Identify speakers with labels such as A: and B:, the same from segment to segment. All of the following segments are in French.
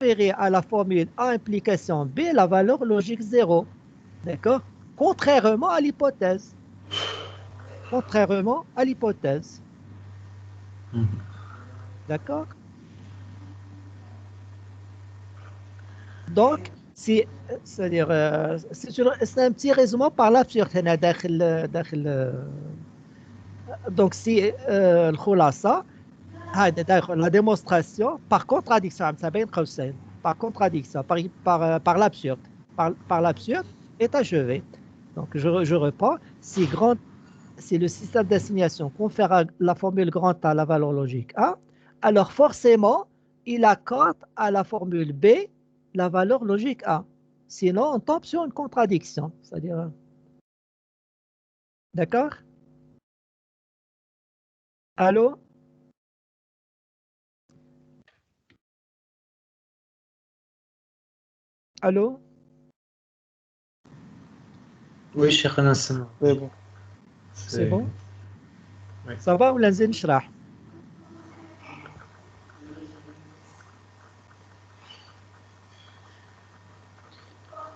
A: conférer à la formule A implication B la valeur logique 0. D'accord? Contrairement à l'hypothèse. Contrairement à l'hypothèse. D'accord? Donc, c'est-à-dire, c'est un petit résumé par l'absurde. Donc, si الخلاصة هذا داخل la démonstration par contradiction par contradiction par l'absurde par l'absurde est achevé. Donc je reprends, si le système d'assignation confère à la formule grand A la valeur logique A, alors forcément il accorde à la formule B la valeur logique A, sinon on tombe sur une contradiction, c'est-à-dire, d'accord? Allô? Allô?
B: Oui, شيخنا نسمع.
A: C'est bon?
B: Oui.
A: Ça va ولا نزيد نشرح؟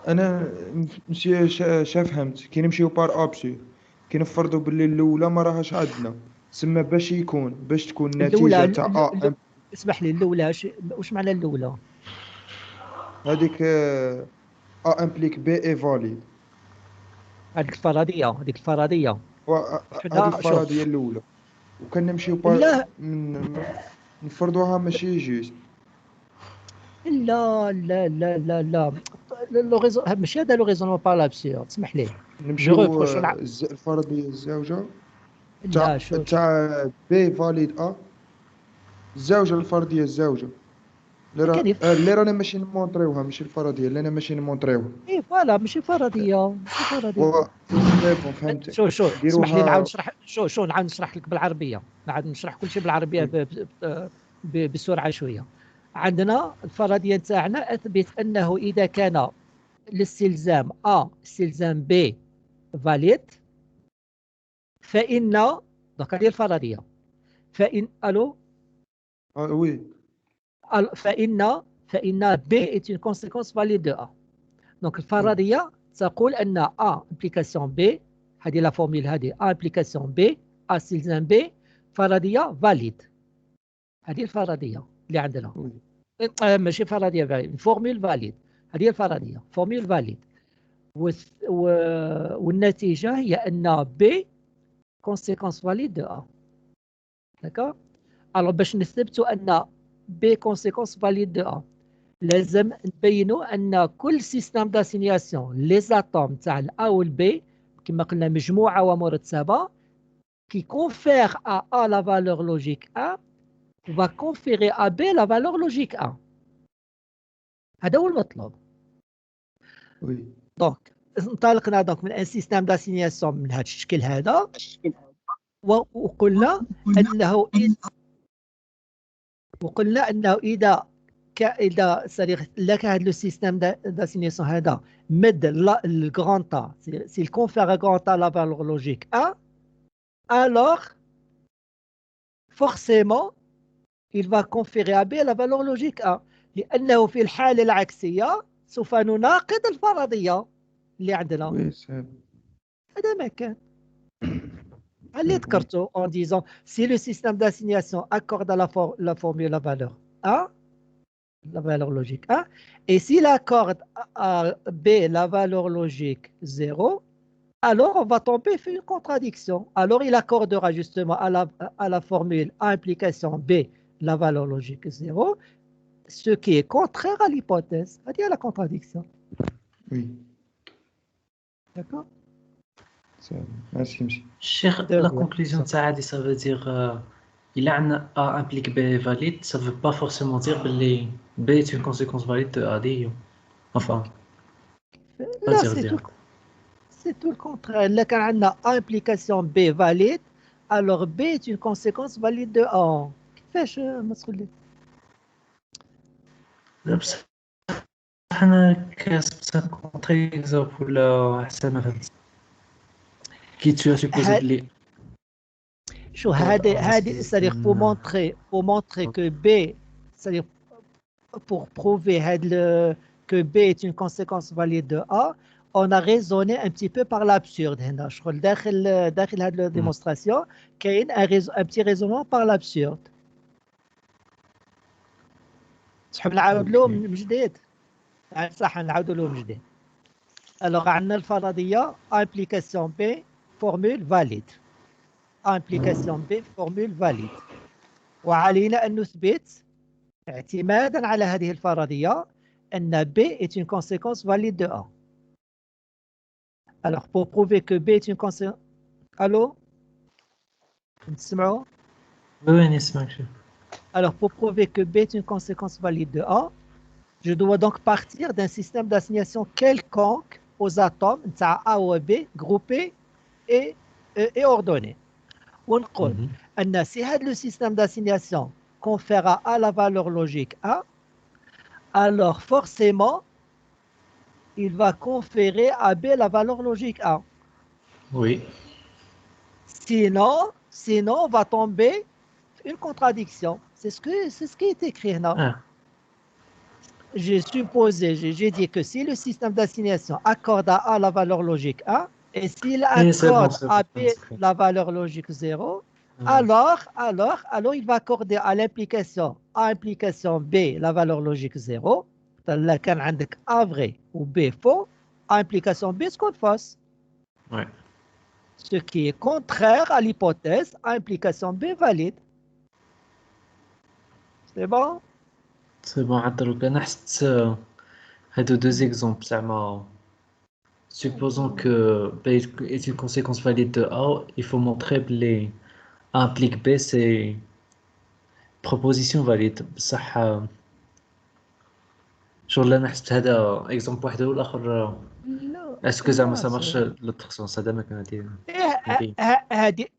C: انا مشي فهمت كي نمشيو بار ابسي كي نفرضوا باللي الاولى ما راهاش عندنا سما باش تكون النتيجه تاع
A: اسمح لي الاولى واش معنى الاولى؟
C: هذيك ا امبليك بي اي فاليد،
A: هذيك الفرضيه
C: هذه الفرضيه الاولى، وكنمشيو
A: لا
C: نفرضوها ماشي جوست.
A: لا لا لا لا لا ماشي هذا لو ريزونمون بار لابسيور، اسمح لي
C: نمشيو الفرضيه الزوجه تاع بي فاليد ا الزوجه الفرضيه الزوجه اللي رانا ماشي نمونطريوها، ماشي الفرضيه اللي انا ماشي نمونطريوها.
A: اي فوالا ماشي فرضيه
C: فهمت.
A: شو اسمح لي نعاود نشرح نعاود نشرح لك بالعربيه، نعاود نشرح كل شيء بالعربيه بسرعه شويه. عندنا الفرضيه نتاعنا اثبت انه اذا كان الاستلزام A استلزام B فاليد فإن دونك هذه الفرضية فإن ألو
C: وي
A: فإن B est une conséquence valide de A. دونك الفرضية تقول أن A implication B، هذه لا فورميل هذه A implication B A استلزام B فرضية valide. هذه الفرضية اللي عندنا ماشي فرضية فورميل valide، هذه الفرضية فورميل valide. والنتيجة هي أن B conséquence valide de A. D'accord? Alors باش نثبتوا أن B conséquence valide de A لازم نبينوا أن كل سيستم داسينياسيون لي زاتوم تاع ال A وال B كما قلنا مجموعة ومرتبة qui confère à A la valeur logique A va conférer à B la valeur logique A. هذا هو المطلوب.
C: وي
A: دونك انطلقنا دونك من ان سيستم داسينياسيون من هذا الشكل هذا وقلنا انه اذا لك هذا لو سيستم داسينياسيون هذا مد الغران تا سي الكونفير غران تا لا فالور لوجيك A alors forcément il va conférer à B la valeur logique A لأنه في الحالة العكسية سوف نناقض الفرضية اللي عندنا. هذا ما كان اللي ذكرته en disant si le système d'assignation accorde à la formule la valeur A, la valeur logique A, et s'il accorde à B la valeur logique 0, alors on va tomber sur une contradiction. Alors il accordera justement à la formule A implication B la valeur logique 0, ce qui est contraire à l'hypothèse, c'est-à-dire la contradiction.
C: Oui.
A: D'accord?
C: Merci.
B: Cheikh, la conclusion de ça, ça veut dire il a un A implique B valide, ça ne veut pas forcément dire que B est une conséquence valide de A. Enfin,
A: là c'est tout le contraire. Là, quand on a A implication B valide, alors B est une conséquence valide de A. كيفاش مسؤول؟
B: بصح انا كنسبت كونتري اكزامبل ولا احسن ما فهمت كي tu as supposé بلي
A: شو هذه c'est-à-dire pour montrer que B c'est-à-dire pour prouver que B est une conséquence valide de A, on a raisonné un petit peu par l'absurde. هنا شغل داخل هذه la démonstration كاين un petit raisonnement par l'absurde. تحب نعاود لهم من جديد؟ صح نعاودوا لهم من جديد. Alors عندنا الفرضية implication B formule valide. implication B formule valide. وعلينا أن نثبت اعتمادا على هذه الفرضية أن B est une conséquence valide de A. Alors pour prouver que B est une conséquence... Allô? نسمعوا؟
B: Oui, نسمعك.
A: Alors pour prouver que B est une conséquence valide de A, je dois donc partir d'un système d'assignation quelconque aux atomes A ou B groupés et ordonnés. ونقول أن si le système d'assignation confère à A la valeur logique A, alors forcément il va conférer à B la valeur logique A.
B: Oui.
A: Sinon on va tomber une contradiction. C'est ce qui est écrit là.
B: Ah.
A: J'ai supposé, j'ai dit que si le système d'assignation accorde à A la valeur logique A, et s'il accorde à B la valeur logique 0, alors il va accorder à l'implication A implication B la valeur logique 0. Là, quand عندك A vrai ou B faux, A implication B c'est fausse.
B: Ouais.
A: Ce qui est contraire à l'hypothèse A implication B valide. C'est bon?
B: C'est bon, عطلوك أنا حسيت هادو deux exemples زعما. Supposons que B est une conséquence valide de A, il faut montrer que les A implique B, c'est proposition valide. بصح شغل أنا حسبت هذا exemple واحد والآخر اسكو زعما ça marche l'autre sens هذا ما كان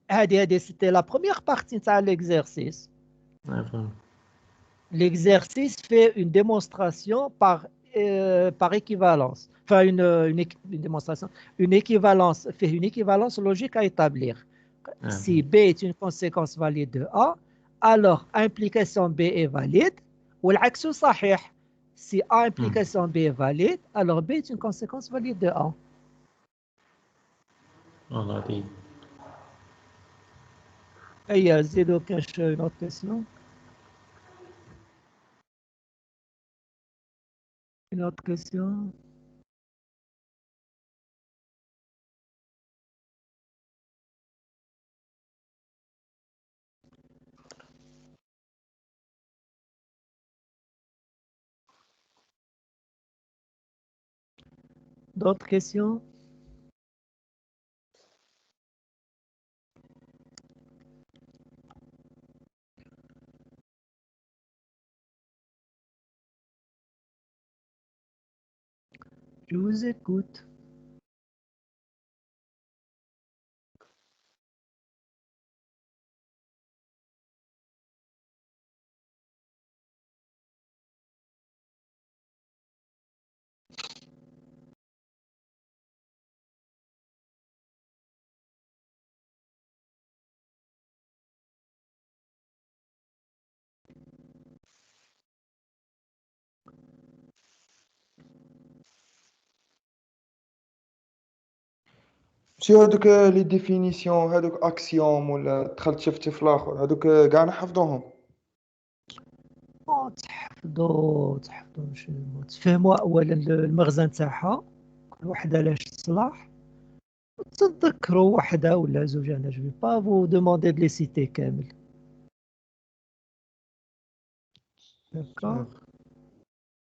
A: هذه c'était la première partie de l'exercice. L'exercice fait une démonstration par équivalence. Enfin, une démonstration. Une équivalence fait une équivalence logique à établir. Si B est une conséquence valide de A, alors implication B est valide. Ou العكس صحيح. Si A implication B est valide, alors B est une conséquence valide de A.
B: On a dit.
A: Et Zido cache une autre question. Une autre question. D'autres questions? Je vous écoute.
C: شو هذوك لي ديفينيسيون هذوك اكسيوم ولا دخلت شفتي في الاخر هذوك كاع نحفظوهم
A: تحفظوا تفهموا اولا المغزى نتاعها كل وحده لاش تصلح تتذكروا وحده ولا زوج. انا جو با فو دوموندي دو لي سيتي كامل.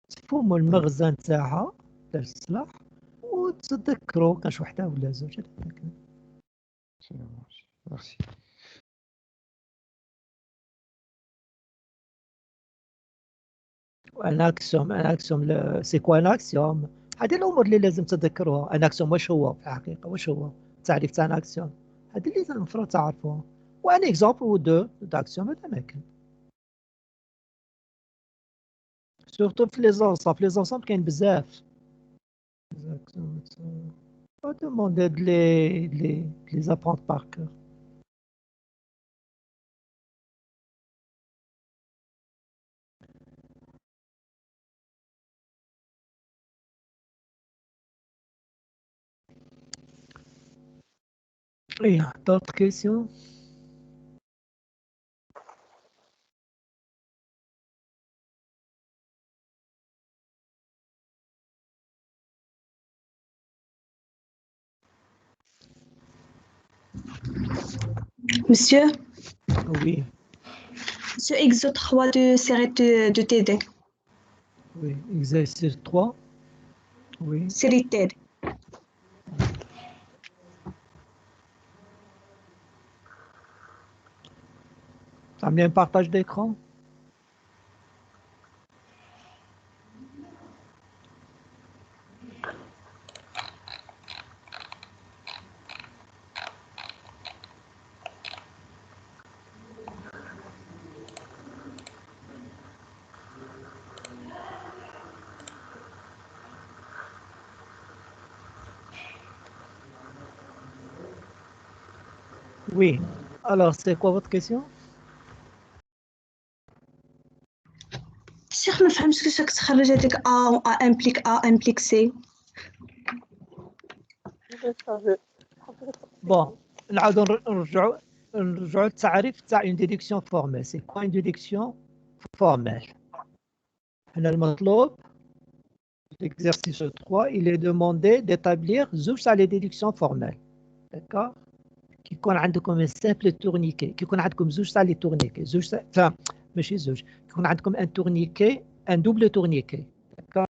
A: تفهموا المغزى نتاعها لاش تصلح وتتذكروا كاش وحده ولا زوج.
C: ميرسي.
A: ان اكسيوم سي كوا ان اكسيوم؟ هذه الامور اللي لازم تتذكروها. ان اكسيوم واش هو في الحقيقه؟ واش هو التعريف تاع ان اكسيوم؟ هذه اللي المفروض تعرفوها. وان اكزامبل و دو داكسيوم هذا ما كان. سورتو في لي زونسامبل كاين بزاف. Pas demander de les apprendre par cœur. Oui, d'autres questions?
D: Monsieur,
A: Oui,
D: ce exo 3 de série de TD.
A: oui. Exercice 3. Oui.
D: Série TD.
A: Ça me un partage d'écran? Oui. Alors, c'est quoi votre question?
D: Cheikh, ما فهمتش كيفاش راك تخرج هذيك A implique A implique C.
A: Bon, نعاودو نرجعوا للتعريف تاع une déduction formelle. C'est quoi une déduction formelle? هنا المطلوب l'exercice 3, il est demandé d'établir زوج تاع les déductions formelles. D'accord? كي يكون عندكم un simple tourniquet, كي يكون عندكم زوج تاع les tourniquets, زوج تاع ماشي زوج, كي يكون عندكم un tourniquet, un double tourniquet. D'accord?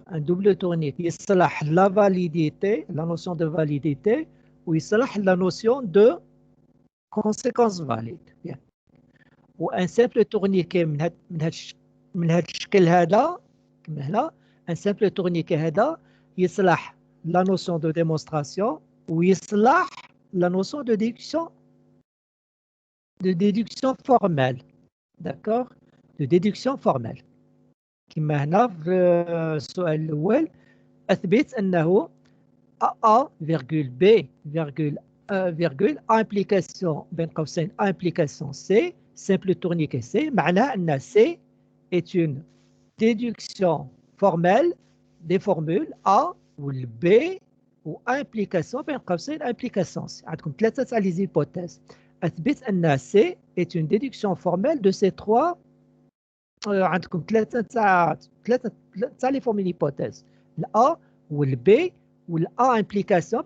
A: Un double tourniquet يصلح la validité, la notion de validité, ويصلح la notion de conséquence valide. Bien. وان سامبل تورنيكي من هذا الشكل هذا كما هنا ان سامبل تورنيكي هذا يصلح لا نوسيون دو ديمونستراسيون ويصلح لا نوسيون دو ديدكسيون فورمال. داكور؟ دو ديدكسيون فورمال. كما هنا في السؤال الاول اثبت انه A virgule B virgule virgule implication بين قوسين implication C simple tourniquet C معناه أن C est une déduction formelle des formules A ou le B ou implication بين قوسين implication C. عندكم ثلاثة تاع les hypothèses. أثبت أن C est une déduction formelle de ces trois. عندكم ثلاثة تاع les formules hypothèses. ال A ou le B ou A implication,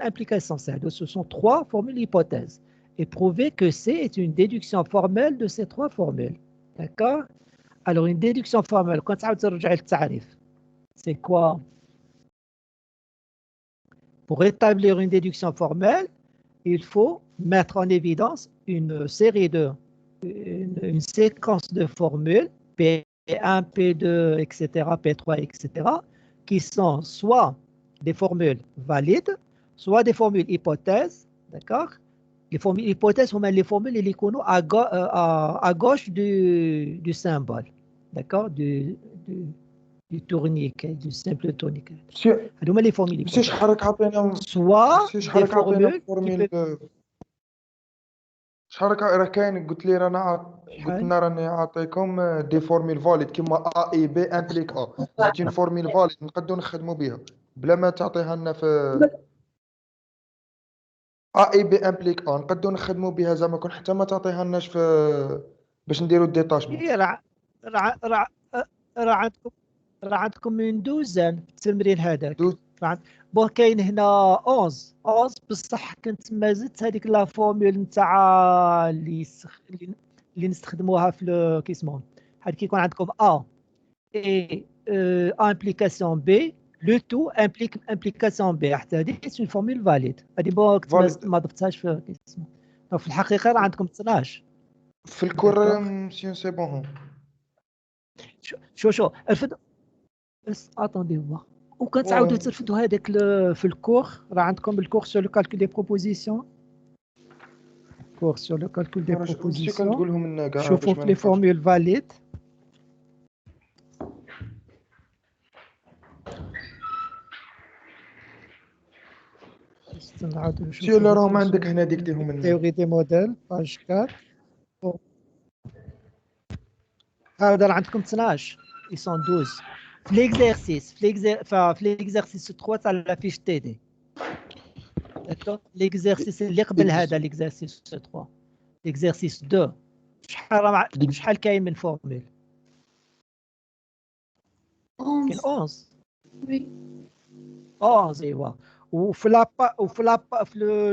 A: implication, ce sont trois formules hypothèses. Et prouver que C est une déduction formelle de ces trois formules. D'accord? Alors, une déduction formelle, quand tu regardes le tarif, c'est quoi? Pour établir une déduction formelle, il faut mettre en évidence une séquence de formules, P1, P2, etc., P3, etc., qui sont soit des formules valides, soit des formules hypothèses, d'accord? Les formules hypothèses sont les formules et l'icône à gauche du symbole, d'accord? Du tourniquet, du simple tourniquet. هذوما les formules hypothèses. Soit des formules qui peuvent...
C: شحال راه كاين قلت لي قلت راني عاطيكم دي فورميل فاليد كيما ا اي بي امبليك ا سيت اون فورميل فاليد نقدروا نخدموا بها بلا ما تعطيها لنا في ا اي بي امبليك ا نقدروا نخدموا بها زعما كون حتى ما تعطيها لناش في باش نديروا الديتاشمون.
A: راه عندكم من دوزان في التمرين هذاك. بون كاين هنا 11 بصح كنت ما زدت هذيك لا فورمول نتاع اللي نستخدموها في كيسمون هاد كيكون عندكم ا اي امبليكاسيون بي لو تو امبليكاسيون بي حتى هذه سي فورمول فاليد. هذه بون كنت ما ضفتهاش في كيسمون. في الحقيقه راه عندكم 12
C: في الكور مسيو سي بون.
A: شو رفد بس اتوندي فوا وكنتعاودوا ترفدوا هذاك في الكور. راه عندكم الكور سور لو كالكول دي بروبوزيسيون. كور سور لو كالكول دي بروبوزيسيون شوفوا في لي فورمول فاليد. نعاودوا نشوفوا
C: سي اللي راهم عندك هنا ديكتيهم لنا
A: تيوري دي موديل باج 4. هذا راه عندكم 12 ils sont 12 في l'exercice 3 تاع la fiche TD. l'exercice اللي قبل هذا l'exercice 3 l'exercice 2 شحال كاين من فورمول
D: 11.
A: كاين 11
D: Oui.
A: 11 ايوا وفي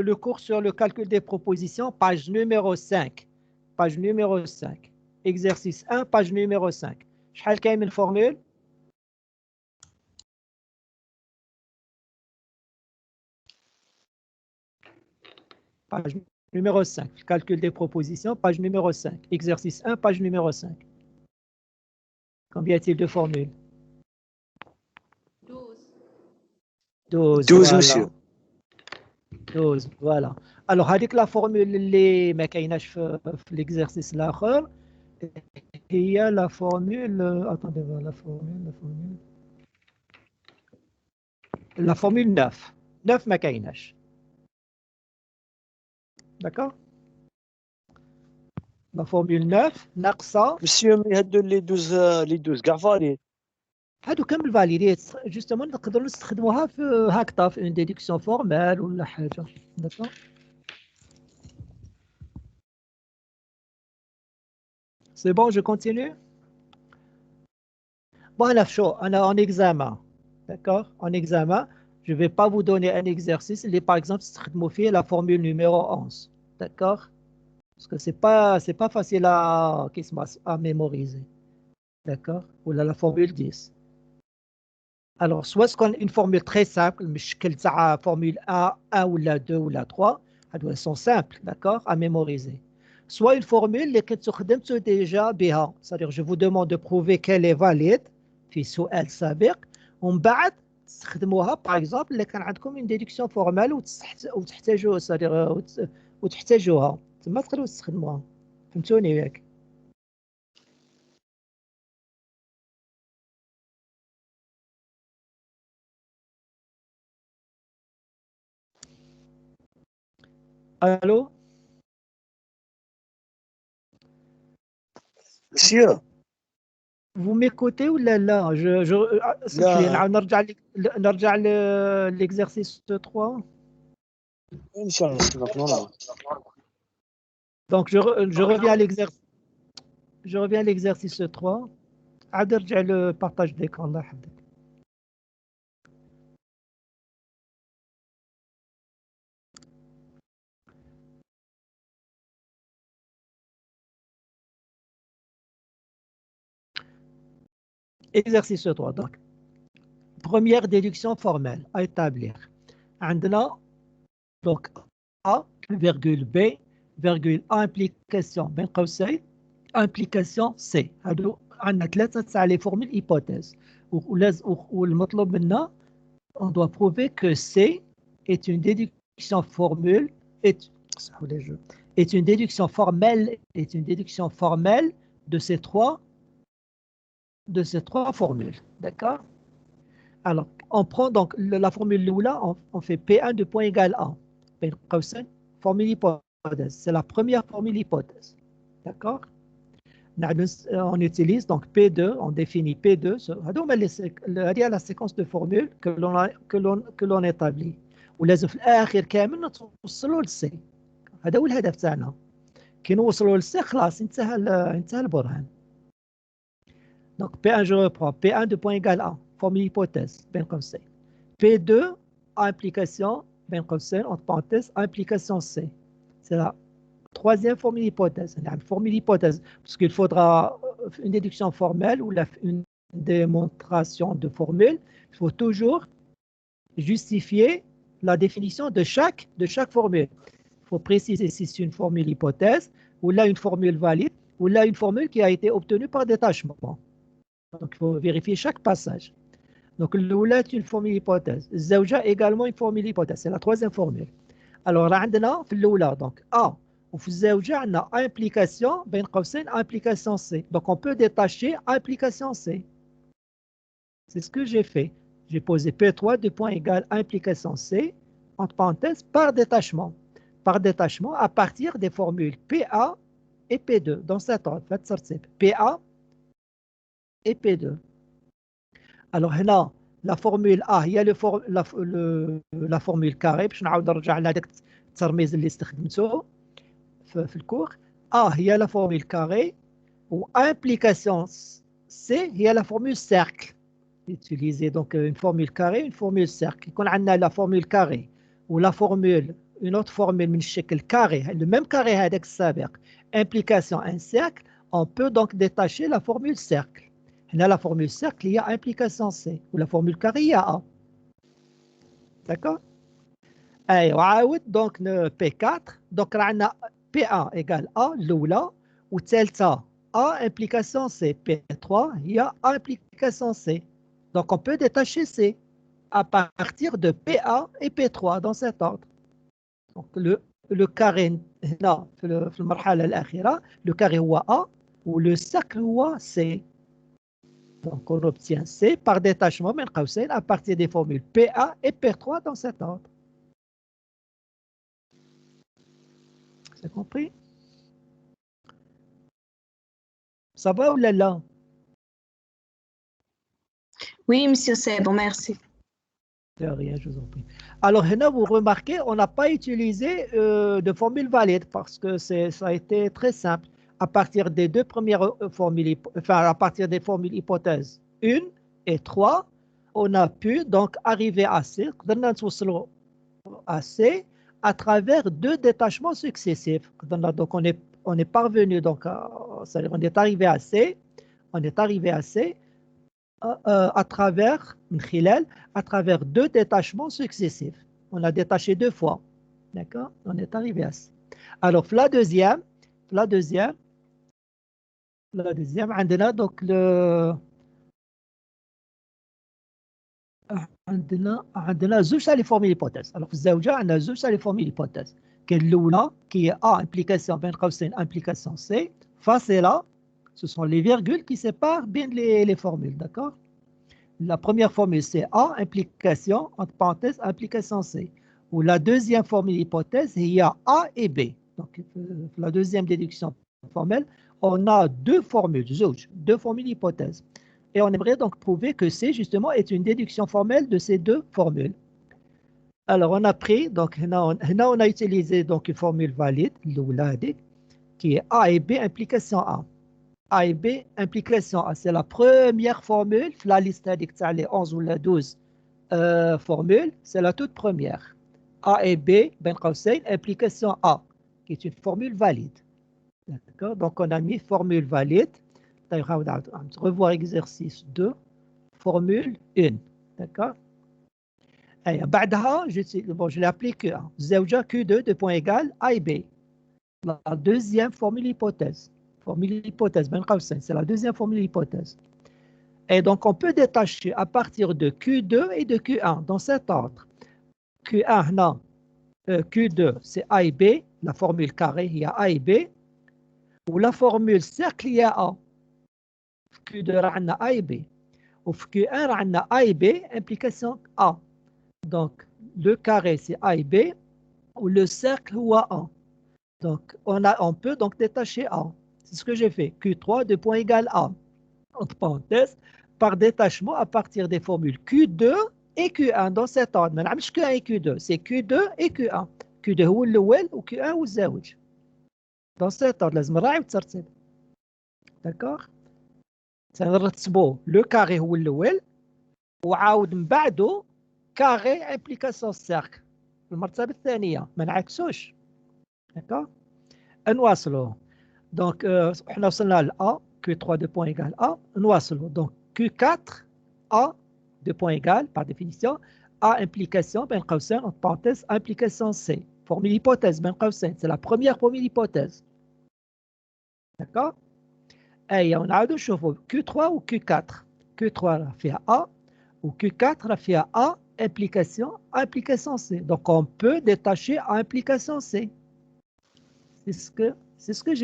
A: le cours sur le calcul des propositions page numéro 5 exercice 1 page numéro 5 شحال كاين من فورمول page numéro 5 calcul des propositions page numéro 5 exercice 1 page numéro 5 combien y a-t-il de formules 12
E: 12
A: voilà.
E: monsieur
A: 12 voilà alors هذيك لا فورمول اللي ما كايناش في l'exercice الاخر هي لا فورمول attendez voir la formule 9 ما كايناش d'accord la formule 9 ناقصه
E: monsieur مي هادو لي 12 كاع فاليد
A: هادو كامل فاليديت جوستومون نقدروا نستخدموها في هكذا في اون ديدكسيون فورمال ولا حاجه داكور سي بون جو كونتينيو bon انا en examen d'accord en examen je vais pas vous donner un exercice اللي par exemple تستخدموا فيه la formule numéro 11 d'accord parce que c'est pas facile à mémoriser d'accord ou la formule 10. Alors, soit une formule très simple, formule 1 ou la 2 ou la 3, elles sont simples, d'accord, à mémoriser. Soit une formule que tu déjà bien, c'est-à-dire je vous demande de prouver qu'elle est valide, في سؤال سابق ومن بعد تستخدموها par exemple اللي كان عندكم une déduction formelle وتحتاجوا c'est-à-dire وتحتاجوها تما تقدروا تستخدموها فهمتوني ياك Allô
E: monsieur
A: Vous m'écoutez ou là نرجع l'exercice 3
E: ان شاء الله نسمعك
A: Donc je reviens à l'exercice 3 عاد ارجع le partage d'écran الله يحفظك. Exercice 3 donc première déduction formelle à établir عندنا donc A virgule B virgule A implication بين قوسين implication C هادو عندنا ثلاثة تاع لي فورمول hypothèse والمطلوب منا on doit prouver que C est une déduction formule est une déduction formelle de ces trois formules, d'accord? Alors, on prend donc la formule là, on fait P1 de point égal à formule hypothèse. C'est la première formule hypothèse, d'accord? On utilise donc P2, on définit P2, c'est la séquence de formules que l'on établit. ولازم في الآخر كامل نوصلوا للسي. هذا هو الهدف تاعنا. كي نوصلوا للسي خلاص انتهى البرهان. Donc P1, je reprends. P1 de point égal à, formule hypothèse, ben comme C. P2, implication, ben comme C, entre parenthèses, implication C. C'est la troisième formule hypothèse. Une formule hypothèse, parce qu'il faudra une déduction formelle ou une démonstration de formule. Il faut toujours justifier la définition de chaque formule. Il faut préciser si c'est une formule hypothèse, ou là une formule valide, ou là une formule qui a été obtenue par détachement. Donc, il faut vérifier chaque passage. Donc, l'oula est une formule hypothèse. Zawja également une formule hypothèse. C'est la troisième formule. Alors, عندنا في l'oula, donc A. وفي الزوجة عندنا implication, بين قوسين implication C. Donc, on peut détacher implication C. C'est ce que j'ai fait. J'ai posé P3 de point égal implication C, entre parenthèses, par détachement. Par détachement à partir des formules PA et P2. Dans cet ordre, PA et P2. Alors, là, la formule A هي la formule carré باش نعاود نرجع لهذاك الترميز اللي استخدمته في الكور. A هي la formule carré ou implication C هي la formule cercle. Utiliser donc une formule carré, une formule cercle. يكون عندنا la formule carré ou la formule une autre formule من الشكل carré, le même carré هذاك السابق, implication un cercle, on peut donc détacher la formule cercle. Là, la formule cercle, il y a implication C, ou la formule carré, il y a A. D'accord? Et donc P4, donc on a P1 égale A, l'oula, ou delta A implication C, P3, il y a A implication C. Donc on peut détacher C à partir de P1 et P3 dans cet ordre. Donc le carré, non, في المرحلة الأخيرة, le carré هو A, ou le cercle هو C. Donc on obtient C par détachement à partir des formules P1 et P3 dans cet ordre. C'est compris? Ça va ou là?
D: Oui, monsieur, c'est bon, merci.
A: De rien, je vous en prie. Alors, là, vous remarquez, on n'a pas utilisé de formule valide parce que ça a été très simple. À partir des deux premières formules, enfin, à partir des formules hypothèses 1 et 3, on a pu donc arriver à C, à travers deux détachements successifs. Donc, on est parvenu, donc, on est arrivé à C, à travers deux détachements successifs. On a détaché deux fois. D'accord? On est arrivé à ça. Alors, la deuxième, عندنا donc عندنا زوج تاع لي فورميل هيبوثيز. Alors في الزوجة عندنا زوج تاع لي فورميل هيبوثيز. كاين الأولى qui est A implication بين قوسين implication C فاصلة. Ce sont les virgules qui séparent bien les formules, d'accord? La première formule, c'est A, implication, entre parenthèses, implication C. Ou la deuxième formule hypothèse, il y a A et B. Donc, la deuxième déduction formelle, on a deux formules hypothèses. Et on aimerait donc prouver que C, justement, est une déduction formelle de ces deux formules. Alors, on a pris, donc, on a utilisé donc, une formule valide, qui est A et B, implication A. A et B, implication A. C'est la première formule, la liste les 11 ou les 12 formules, c'est la toute première. A et B, ben Qawsayn, implication A, qui est une formule valide. D'accord? Donc, on a mis formule valide. Revoir exercice 2, formule 1. D'accord? Et بعدها, je l'ai appelé Q1. Zawja Q2, deux points égal, A et B. La deuxième formule hypothèse. Formule hypothèse, c'est la deuxième formule hypothèse. Et donc, on peut détacher à partir de Q2 et de Q1 dans cet ordre. Q1, non. Q2, c'est A et B. La formule carré, il y a A et B. Ou la formule cercle, il y a A. Q2, on a A et B. Ou Q1, on a A et B, implication A. Donc, le carré, c'est A et B. Ou le cercle, ou A. Donc, on peut donc détacher A. C'est ce que j'ai fait. Q3, deux points égal A. Entre parenthèses, par détachement à partir des formules Q2 et Q1 dans cet ordre. Mais مش Q1 et Q2, c'est Q2 et Q1. Q2 هو الأول و Q1 هو الزوج. Dans cet ordre, لازم نراعي الترتيب. D'accord? سنرتبوا le carré هو الأول وعاود من بعده carré implication cercle. المرتبة الثانية ما نعكسوش. D'accord? نواصلوا. Donc, on a le A, Q3, 2 points égal A, نواصلوا. Donc, Q4, A, 2 points égal, par définition, A implication, ben قوسين, entre parenthèses, implication C. Formule hypothèse, ben قوسين, c'est la première formule hypothèse. D'accord? Et on a deux choses, Q3 ou Q4. Q3 فيها A, ou Q4 فيها A, implication C. Donc, on peut détacher A implication C. C'est ce que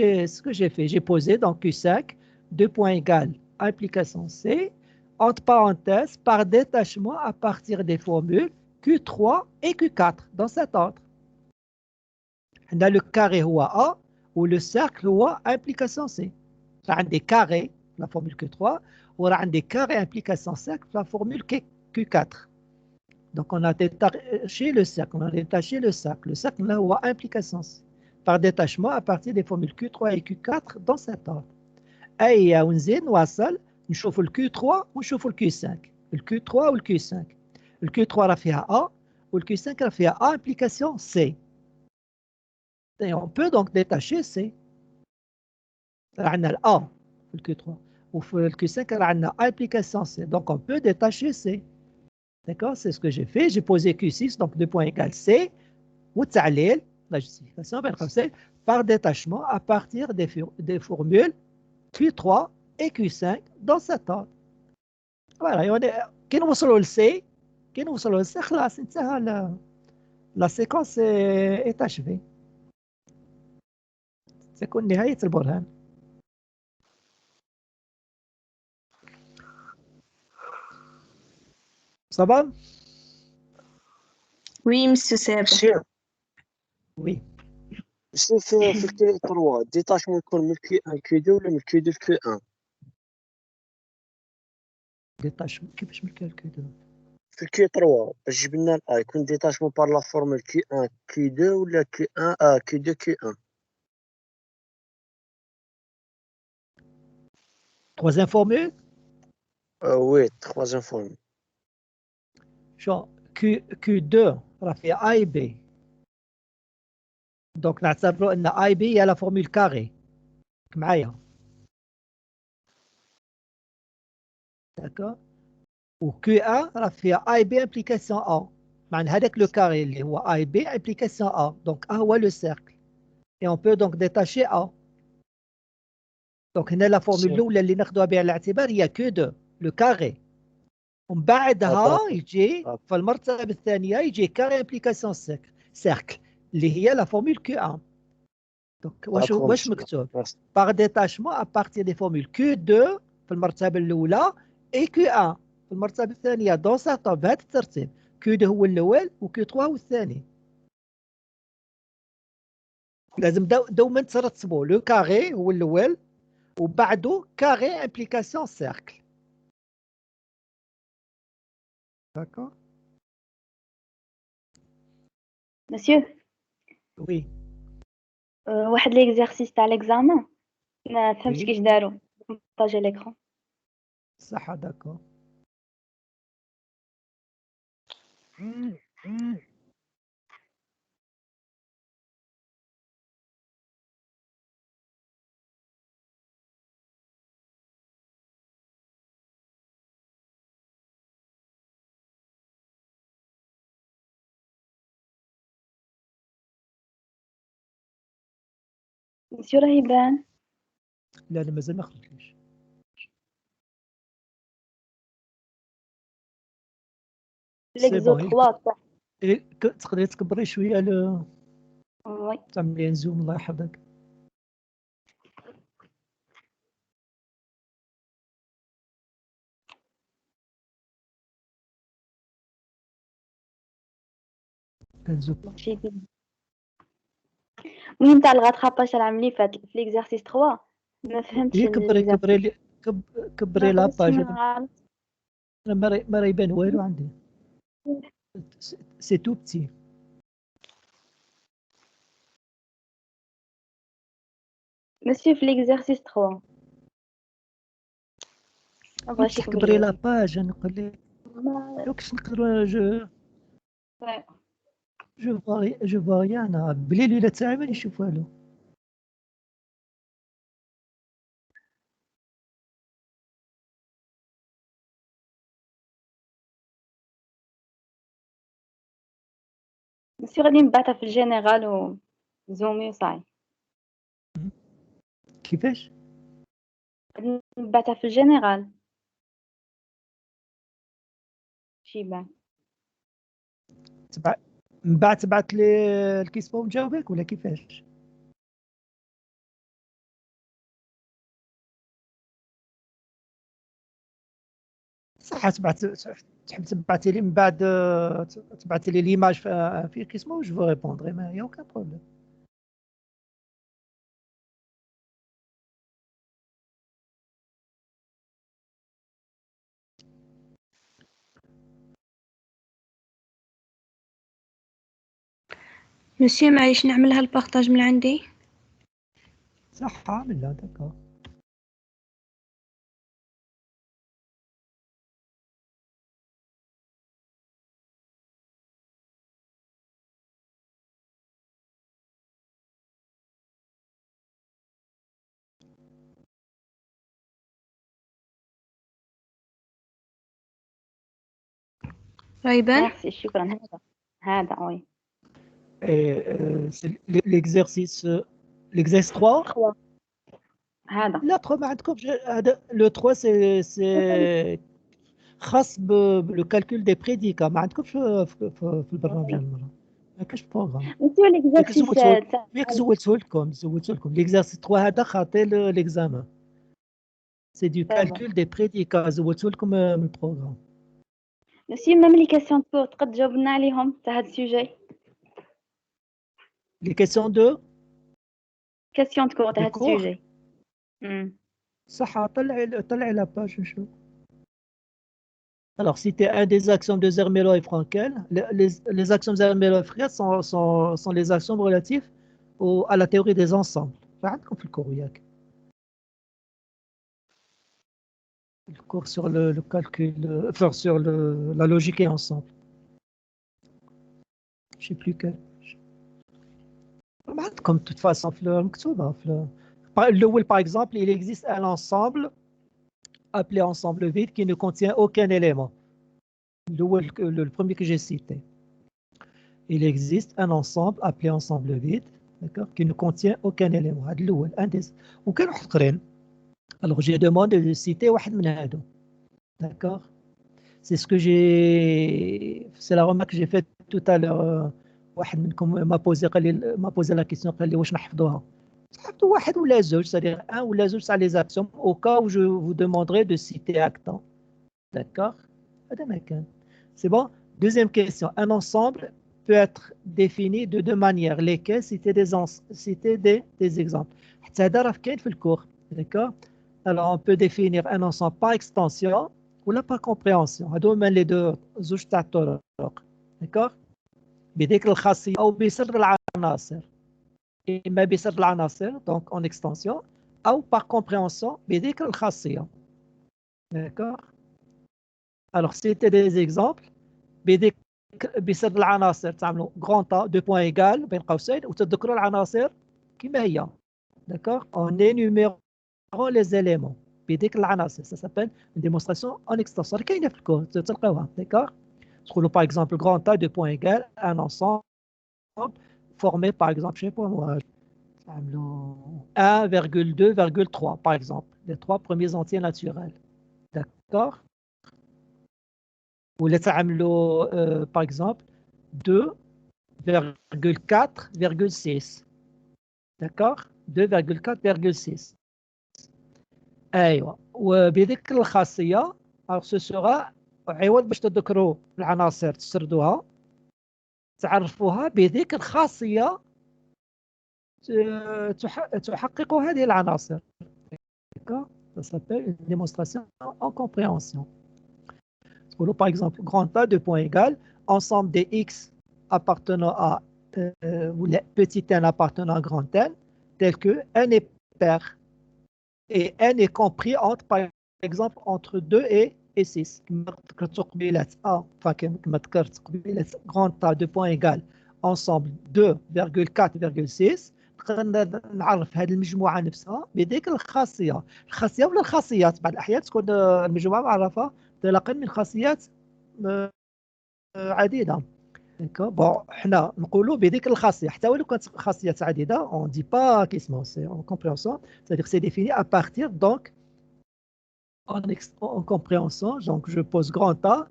A: j'ai fait. J'ai posé dans Q5, 2 points égal, implication C, entre parenthèses, par détachement à partir des formules Q3 et Q4, dans cet ordre. On a le carré A ou le cercle implication C. On a des carrés, la formule Q3, ou on a des carrés implication cercle, la formule Q4. Donc on a détaché le cercle. On a détaché le cercle. Le cercle là هو implication C. Par détachement à partir des formules Q3 et Q4 dans cet ordre. أي ونزيد نواصل نشوفوا ال Q3 ونشوفوا ال Q5. ال Q3 وال Q5. ال Q3 راه فيها A وال Q5 راه فيها A implication C. Et on peut donc détacher C. عندنا ال A في ال Q3 وفي ال Q5 راه عندنا A implication C. Donc on peut détacher C. D'accord, c'est ce que j'ai fait. J'ai posé Q6, donc 2 points égale C, ou تعليل, la justification, par détachement à partir des formules Q3 et Q5 dans cet ordre. Voilà, كي نوصلوا ل C, كي نوصلوا ل C, خلاص انتهى la séquence est achevée. تكون نهاية البرهان. Ça va?
D: Oui, monsieur Seb.
E: monsieur
A: Oui.
E: monsieur في الكي 3 الديتاشمون يكون من الكي 1 كي 2 ولا من الكي 2 لكي 1
A: détachement كيفاش من الكالكول؟
E: في الكي 3 باش جيب لنا الاي يكون ديتاشمون بار لا فورمول كي 1 كي 2 ولا كي 1 كي 2 كي 1
A: Troisième formule,
E: وي تخوازيام فورمول
A: شو Q2 راه فيها A et B. Donc نعتبروا ان I B هي la formule carré. معايا. D'accord. و Q1 راه فيها I B implication A. معنى هذاك لو كاري اللي هو I B implication A. Donc A هو le cercle. Et on peut donc détacher A. Donc هنا la formule الأولى اللي ناخذوها بها الاعتبار هي Q2 le carré. ومن بعدها يجي في المرتبة الثانية يجي كاري implication cercle اللي هي la formule Q1. Donc واش مكتوب؟ Par détachement à partir des formules Q2 في المرتبة الأولى et Q1 في المرتبة الثانية dans cet ordre بهذا الترتيب. Q2 هو الأول و Q3 هو الثاني. لازم دوما ترتبوا لو كاري هو الأول وبعده كاري implication cercle. D'accord?
F: Monsieur,
A: Oui.
F: واحد l'exercice تاع l'examen ما فهمتش
A: Oui.
F: كيفاش داروا بارطاجي l'écran.
A: صح d'accord.
F: Monsieur راه يبان.
A: لا لا مازال ما خرجتليش.
F: l'exo 3 تاع
A: تقدري تكبري شويه
F: وي
A: تعملي زوم الله يحفظك. كنزوم.
F: شي بين. المهم تاع الغاتراباج تاع العام اللي فات في l'exercice 3 ما فهمتش
A: هي كبري لا باج. ما راه يبان والو عندي. سي تو بتي.
F: Monsieur في l'exercice 3
A: بغيتي تكبري لا باج نقول لك لو كنت نقدروا جو فوا ريان بلي الويله تاعي ما نشوف والو.
F: Monsieur غادي نبعثها في الجينيرال و زومي وصاي.
A: كيفاش؟
F: غادي نبعثها في الجينيرال. شي بان.
A: من بعد تبعت لي الكيسبه ونجاوبك ولا كيفاش؟ صح تحب تبعتي لي من بعد تبعتي لي ليماج في الكيسبه وجو فو ريبوندري ما هي اوكا بروبليم.
D: مسيو معليش نعملها البارطاج من عندي.
A: صح عاملها دكا.
D: رايبان.
F: ميرسي شكرا. هذا وي.
A: L'exercice 3
F: هذا
A: لا 3 ما عندكمش هذا لو 3 سي خاص بالو كالكول دي بريديكا ما عندكمش في البرنامج المره ما كاش بروغرام
F: مسيو ليكزارسيس
A: ياك زولته لكم ليكزارسيس 3 هذا خاطي ليكزامان سي دو كالكول دي بريديكا زولته لكم من البروغرام
F: مسيو ميم لي كيسيون دو تقد تجاوب لنا عليهم تاع هذا السوجي
A: لي كيسيون دو
F: كيسيون دو تاع هذا السوجي
A: صح طلع لا باج نشوف. Alors, c'était un des axiomes de Zermelo et Frankel. Les axiomes Zermelo et Frankel sont les axiomes relatifs à la théorie des ensembles. Comme le cours, le cours sur le calcul, enfin, sur la logique et ensemble. Je ne sais plus quel. Comme de toute façon, par exemple, il existe un ensemble appelé ensemble vide qui ne contient aucun élément. Le premier que j'ai cité. Il existe un ensemble appelé ensemble vide, d'accord, qui ne contient aucun élément. Alors j'ai demandé de citer un, d'accord. C'est ce que c'est la remarque que j'ai faite tout à l'heure. m'a posé la question c'est-à-dire un ou les autres, ça les axiomes au cas où je vous demanderai de citer actant. D'accord. C'est bon. Deuxième question. Un ensemble peut être défini de deux manières, lesquelles citer des exemples. D'accord. Alors, on peut définir un ensemble par extension ou là par compréhension. Les deux. D'accord. بذكر الخاصية أو بسر العناصر. إما بسر العناصر donc en extension أو par compréhension بذكر الخاصية. D'accord. Alors, c'était des exemples. بسر العناصر تعملوا grand A 2 points égales بين قوسين وتذكروا العناصر كما هي. D'accord. En énumérant les éléments بذكر العناصر. Ça s'appelle une démonstration en extension. كاينة في الكود تلقاوها. D'accord. Trouvons par exemple grand A 2 points égales un ensemble formé par exemple, je sais pas moi, 1,2,3 par exemple, les trois premiers entiers naturels. D'accord. Ou les par exemple 2,4,6. D'accord. 2,4,6. ايوه وبذكر الخاصيه alors ce sera عوض باش تذكروا العناصر تسردوها تعرفوها بذكر خاصيه تحقق هذه العناصر. D'accord. Ça s'appelle une démonstration en compréhension. Par exemple, grand A, 2 points égales, ensemble des X appartenant à ou les petits n appartenant à grand N, tel que n est pair. Et n est compris entre, par exemple, entre 2 et 6. Grand A, 2 points égales, ensemble 2,4,6. نعرف هذه المجموعة نفسها بذيك الخاصية ولا الخاصيات بعض الأحيان تكون المجموعة معرفة تلقى من خاصيات عديدة. بون حنا نقولوا بذيك الخاصية حتى ولو كانت خاصيات عديدة on dit pas qu'est-ce c'est en compréhension, c'est-à-dire que c'est défini à partir donc en compréhension. Donc je pose grand A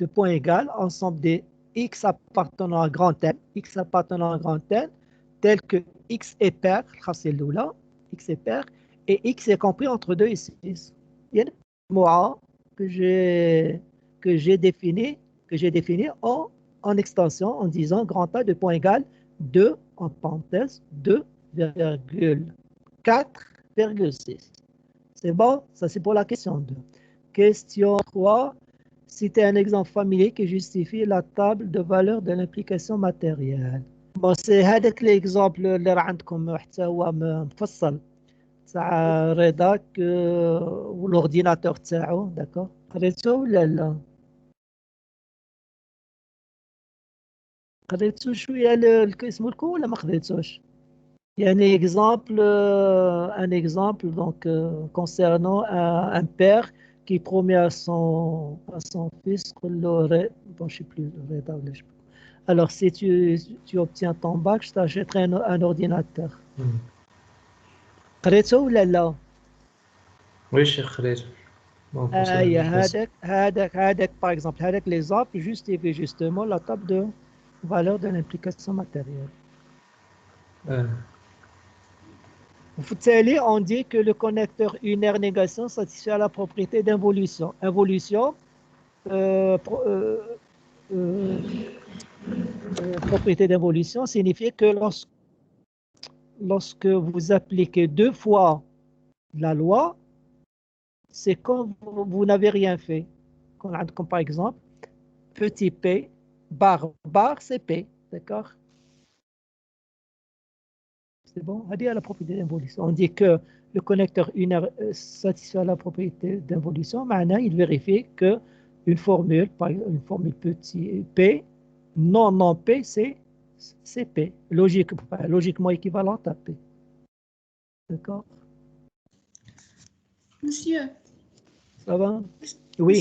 A: de point égal ensemble des X appartenant à grand N, X appartenant à grand N, tel que X est pair, X est pair, et X est compris entre 2 et 6. Il y a une moi que j'ai défini en extension en disant grand A de point égal 2 en parenthèse 2,4,6. C'est bon? Ça c'est pour la question 2. Question 3. Citez un exemple familier qui justifie la table de valeur de l'implication matérielle. بون سي هذاك ليكزامبل اللي راه عندكم حتى هو مفصل تاع رضاك والاورديناتور تاعو داكور قريتو ولا لا قريتو شويه اسمو الكون ولا ما قريتوش يعني exemple un exemple donc concernant un père qui promet à son fils bon je sais plus رضا ولا je sais plus. Alors si tu obtiens ton bac je t'achèterai un ordinateur قريته ولا لا
B: Oui, Cheikh Khaled. Donc, c'est la
A: هاي
B: même chose.
A: هذاك par exemple هذاك l'exemple justifie justement la table de valeur de l'implication matérielle. Vous savez, on dit que le connecteur unaire négation satisfait à la propriété d'involution. Involution, propriété d'involution signifie que lorsque vous appliquez deux fois la loi, c'est comme vous n'avez rien fait. Comme par exemple, petit p, barre, c'est p, d'accord? C'est bon, on dit à la propriété d'involution. On dit que le connecteur unaire satisfait la propriété d'involution. Maintenant, il vérifie que une formule petit p, non p, c'est p. Logiquement équivalente à p. D'accord?
G: Monsieur.
A: Ça va? Oui.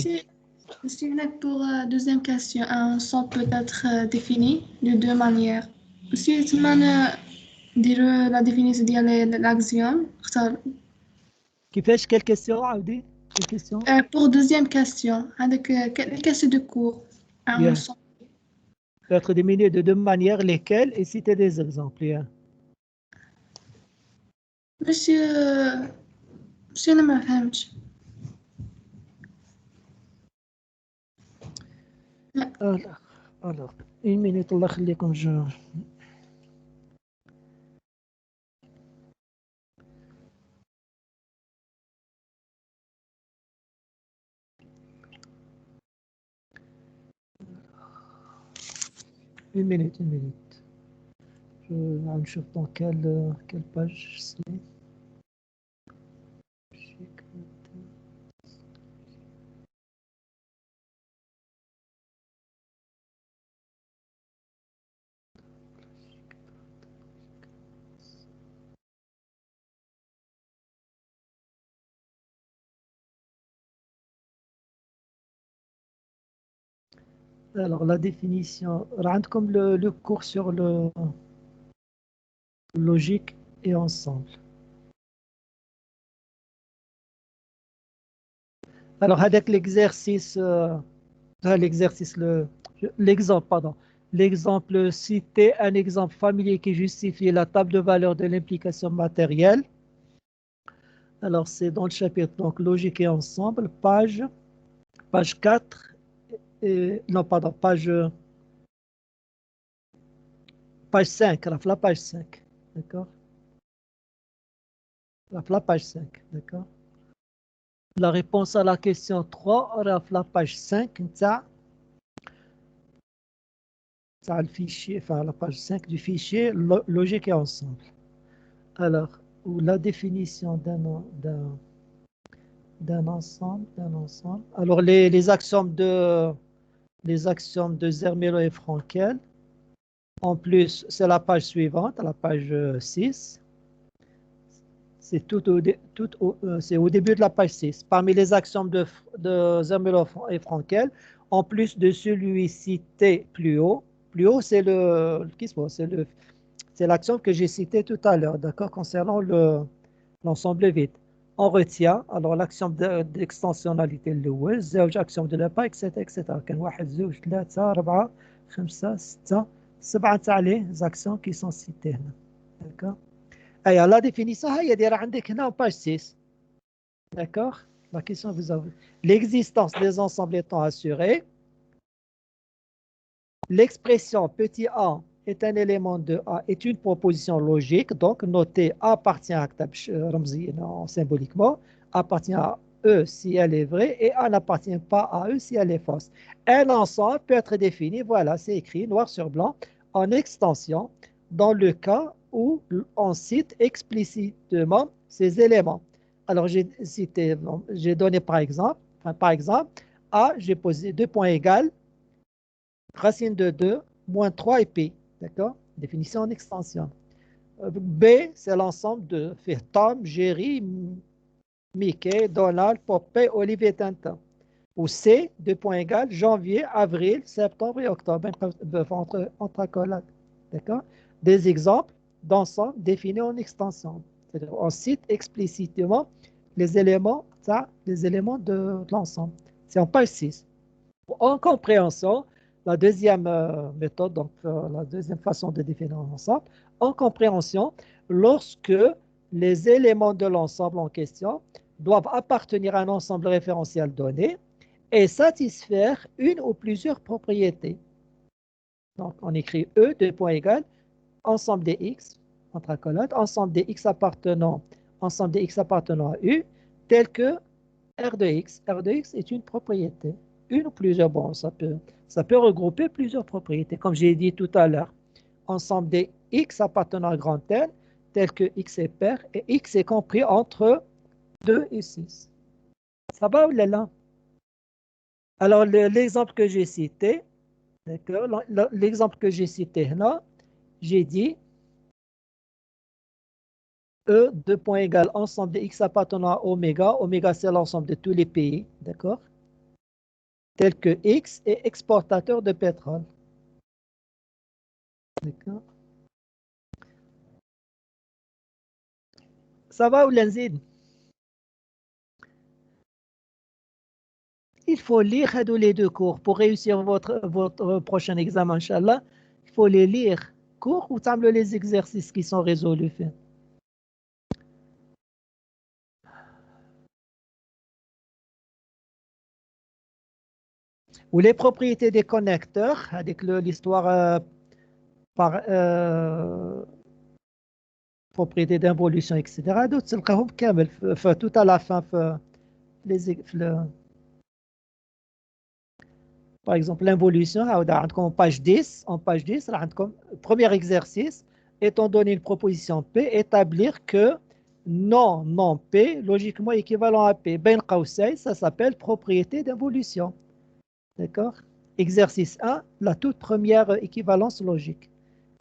G: Monsieur, pour la deuxième question, un ensemble peut être défini de deux manières. Monsieur, tu m'as dit la définition de l'axiome.
A: كيفاش quelle question عاودي quelle question
G: pour deuxième question avec quelle question de cours un ensemble
A: peut être défini de deux manières lesquelles et citer des exemples yeah.
G: monsieur أنا ما فهمتش
A: alors une minute الله يخليكم جو Une minute. Je vais نشوف dans quelle page c'est. Alors la définition, comme le cours sur le logique et ensemble. Alors avec l'exercice, l'exemple cité un exemple familier qui justifie la table de valeur de l'implication matérielle. Alors c'est dans le chapitre donc logique et ensemble, page 4. Non, pardon, page 5, la page 5, d'accord? La page 5, d'accord? La réponse à la question 3, la page 5, le fichier, enfin la page 5 du fichier logique et ensemble. Alors, ou la définition d'un ensemble. Alors, les axiomes de Zermelo et Frankel. En plus, c'est la page suivante, la page 6. C'est au début de la page 6. Parmi les axiomes de Zermelo et Frankel, en plus de celui cité plus haut, c'est l'axiome que j'ai cité tout à l'heure, d'accord, concernant l'ensemble vide. On retient alors l'axiome d'extensionnalité الأول, زوج axiome de l'impact, etc. كان 1 2 3 4 5 6 7 تاع les actions qui sont citées هنا, d'accord. Alors la définition هي دايره عندك هنا en page 6, d'accord. La question vous avez l'existence des ensembles étant assurée, l'expression petit a est un élément de A, est une proposition logique, donc notée A appartient à symboliquement, appartient à E si elle est vraie et A n'appartient pas à E si elle est fausse. Un ensemble peut être défini, voilà, c'est écrit noir sur blanc, en extension dans le cas où on cite explicitement ces éléments. Alors, j'ai donné par exemple, A, j'ai posé 2 points égales, racine de 2, moins 3 et P. D'accord? Définition en extension. B, c'est l'ensemble de Tom, Jerry, Mickey, Donald, Popeye, Olivier, Tintin. Ou C, 2 points égales, janvier, avril, septembre et octobre, entre accolades. D'accord? Des exemples d'ensemble définis en extension. On cite explicitement les éléments de l'ensemble. C'est en page 6. En compréhension, la deuxième méthode, donc la deuxième façon de définir l'ensemble, en compréhension, lorsque les éléments de l'ensemble en question doivent appartenir à un ensemble référentiel donné et satisfaire une ou plusieurs propriétés. Donc, on écrit E, 2 points égales, ensemble des X, entre accolades, ensemble des X appartenant à U, tel que R de X. R de X est une propriété. Une ou plusieurs, bon, ça peut regrouper plusieurs propriétés. Comme j'ai dit tout à l'heure, ensemble des X appartenant à grand N, tel que X est pair, et X est compris entre 2 et 6. Ça va ou là? Alors, l'exemple que j'ai cité, l'exemple que j'ai cité là, j'ai dit E, 2 points égales, ensemble de X appartenant à oméga. Oméga, c'est l'ensemble de tous les pays, d'accord? Tel que X est exportateur de pétrole. D'accord? Ça va ou l'enzid? Il faut lire les 2 cours pour réussir votre prochain examen, Inch'Allah. Il faut les lire cours ou les exercices qui sont résolus. Ou les propriétés des connecteurs, avec l'histoire par propriété d'involution, etc. D'autres, c'est tout à la fin. Par exemple, l'involution, en page 10, premier exercice, étant donné une proposition P, établir que non P, logiquement équivalent à P. Ben Qausay, ça s'appelle propriété d'involution. D'accord? Exercice 1, la toute première équivalence logique.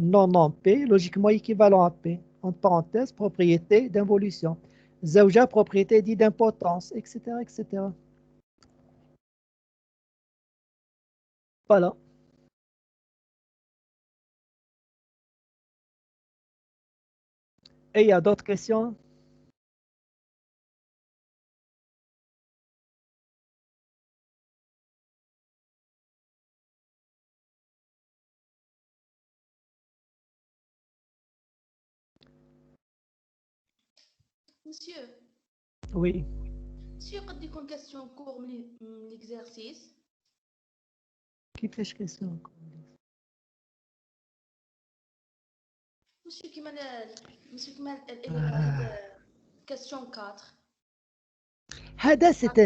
A: Non P, logiquement équivalent à P. Entre parenthèses, propriété d'involution. Zawja, propriété d'idempotence, etc., etc. Voilà. Et il y a d'autres questions?
H: Monsieur,
A: Oui.
H: monsieur, قد يكون question court من l'exercice.
A: كيفاش question؟
H: Monsieur Kemal question 4.
A: C'est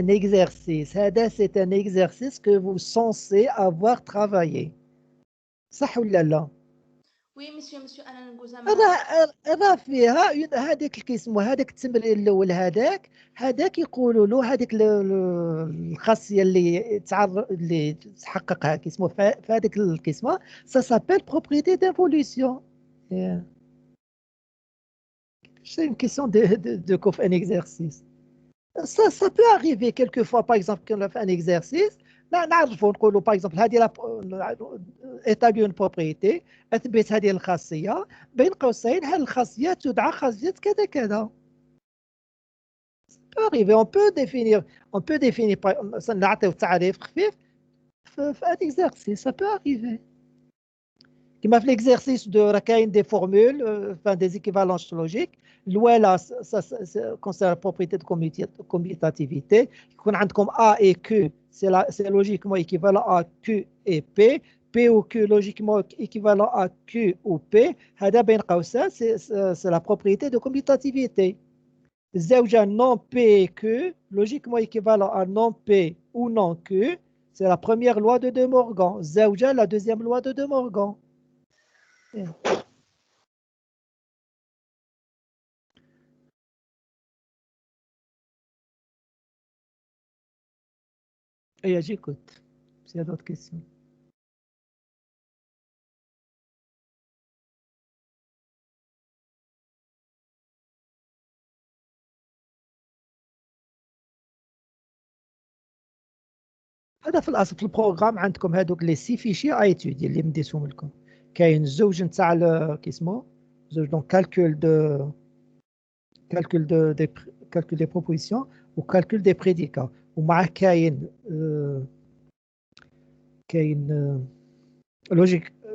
A: un exercice que vous censez avoir travaillé. صح ولا لا؟
H: Oui, monsieur, أنا نقول زعما
A: راه فيها هذاك الكيسمو هذاك التمرين الأول هذاك يقولوا له هذيك الخاصية اللي تحققها كيسمو في هذاك الكيسمو ça s'appelle propriété d'involution. C'est une question de un exercice. Ça peut arriver quelquefois, par exemple, quand on fait un exercice, par exemple, établir une propriété, اثبت هذه الخاصية بين قوسين هذه الخاصية تدعى خاصية كذا كذا. Ça peut arriver, on peut définir نعطيو تعريف خفيف في un exercice, ça peut arriver. كما في l'exercice de راه كاين des formules, enfin des équivalences logiques. L'ouela, ça concerne la propriété de commutativité. يكون عندكم A et Q, c'est logiquement équivalent à Q et P. P ou Q logiquement équivalent à Q ou P. هذا بين قوسين, c'est la propriété de commutativité. زوجة non P et Q, logiquement équivalent à non P ou non Q, c'est la première loi de De Morgan. زوجة, la deuxième loi de De Morgan. إيه. Et j'écoute. S'il y a d'autres questions. هذا في الاصل في البروغرام عندكم هذوك لي سي فيشي ايتودي اللي مديتهم لكم. كاين الزوج نتاع كيسمو زوج دونك كالكول دو كالكول دي بروبوزيسيون وكالكول دي بريديكا ومع كاين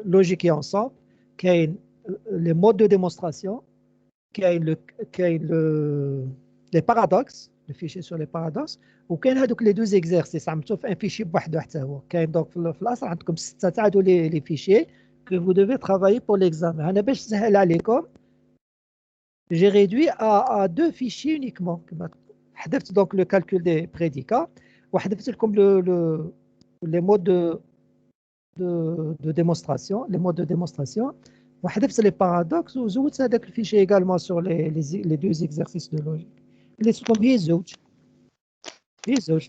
A: لوجيكي انصامبل كاين لي مود دو ديمونستراسيون كاين لي بارادوكس لو فيشي سور لي بارادوكس وكاين هذوك لي دوز اكزرسيس عملتو في ان فيشي بوحدو حتى هو كاين دونك في الاصل عندكم 6 تاع هادو لي فيشي كو فو دوفي ترافايي بور ليكزامان. انا باش نسهل عليكم j'ai réduit à 2 fichiers uniquement. حذفت donc le calcul des prédicats وحذفت لكم les modes de démonstration, les modes de démonstration وحذفت les paradoxes وزودت هذاك الفيشي également sur les 2 exercices de logique اللي صوتهم هي الزوج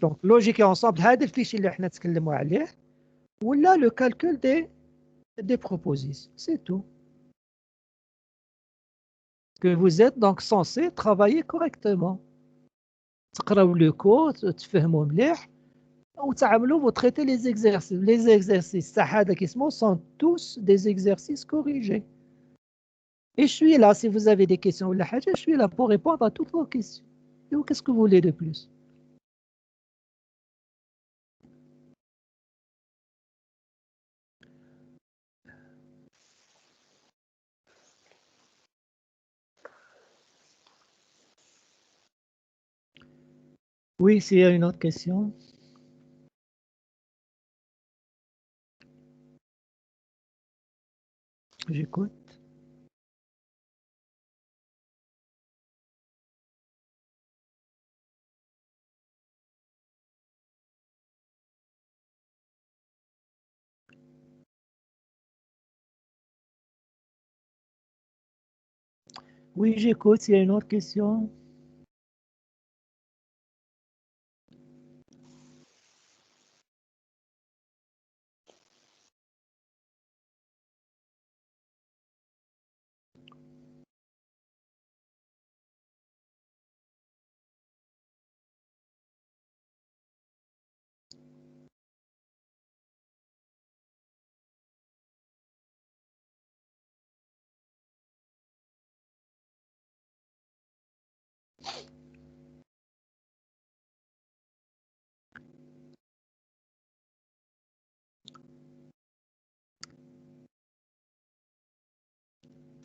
A: donc logique et ensemble هذا الفيشي اللي احنا نتكلموا عليه ولا le calcul des propositions, c'est tout. Que vous êtes donc censé travailler correctement. تقراو لو كود تفهموا مليح وتعاملوا وتريتي les exercices تاع هذا كيسمو sont tous des exercices corrigés. Et je suis là si vous avez des questions ولا حاجه je suis là pour répondre à toutes vos questions. Et qu'est-ce que vous voulez de plus? Oui, s'il y a une autre question. J'écoute. Oui, j'écoute s'il y a une autre question.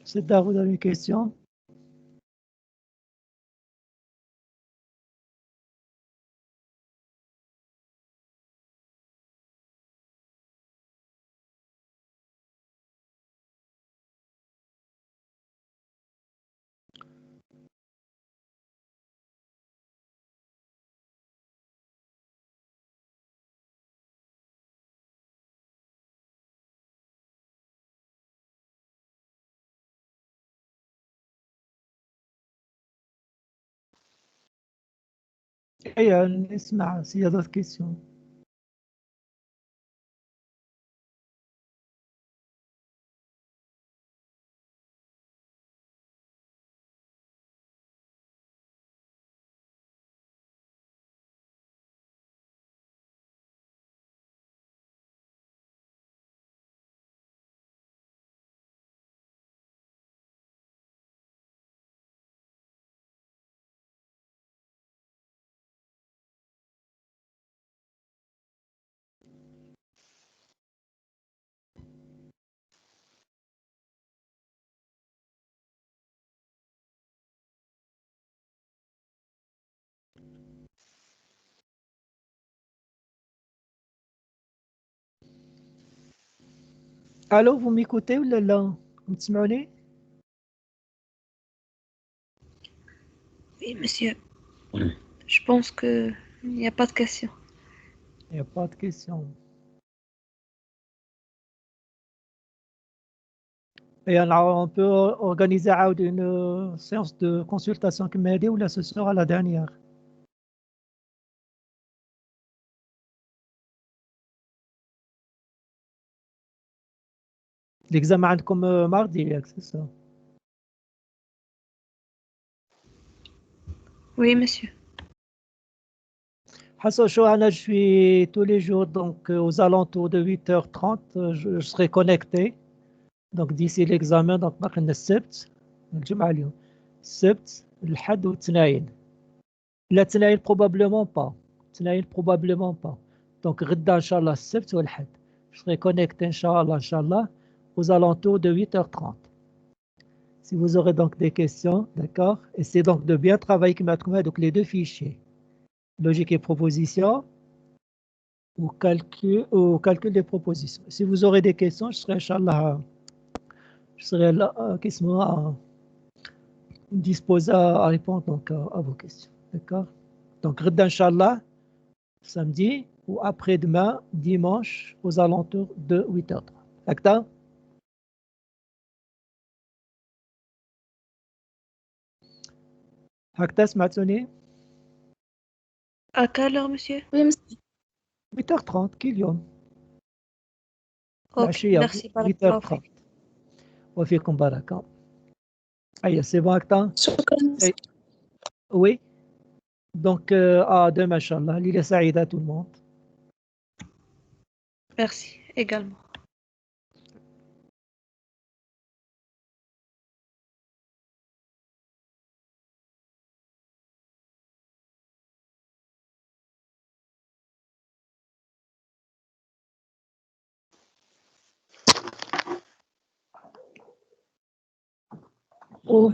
A: C'est à vous d'avoir une question. نسمع s'il y a d'autres questions. Allô, vous m'écoutez ou là? Vous تسمعوني?
D: Oui, monsieur. Je pense qu'il n'y a pas de question.
A: Il n'y a pas de question. Et on peut organiser une séance de consultation qui m'a dit, ou là ce sera la dernière. L'examen عندكم mardi, c'est ça?
D: Oui, monsieur.
A: Hassan Chouana, je suis tous les jours donc aux alentours de 8h30, je serai connecté. Donc d'ici l'examen, donc باقي السبت الجمعة اليوم السبت الحد والاثنين. لا الاثنين probablement pas. الاثنين probablement pas. Donc غدا إن شاء الله السبت والحد. Je serai connecté إن شاء الله aux alentours de 8h30. Si vous aurez donc des questions, d'accord, essayez donc de bien travailler donc les deux fichiers, logique et proposition, au calcul des propositions. Si vous aurez des questions, je serai Inch'Allah, je serai là, disposé à répondre donc à vos questions, d'accord. Donc غدا Inch'Allah, samedi ou après-demain, dimanche, aux alentours de 8h30. D'accord. هكذا سمعتوني؟
D: À quelle heure, monsieur?
G: Oui, monsieur.
A: 8h30 كل يوم.
D: Ok,
A: العشية
D: merci.
A: 8h30. وفيكم بركة. Aïe, c'est bon, Acta?
G: شكرا.
A: Oui. Donc, à demain, Inch'Allah. Lila Saïda à tout le monde.
D: Merci également.
F: Oh.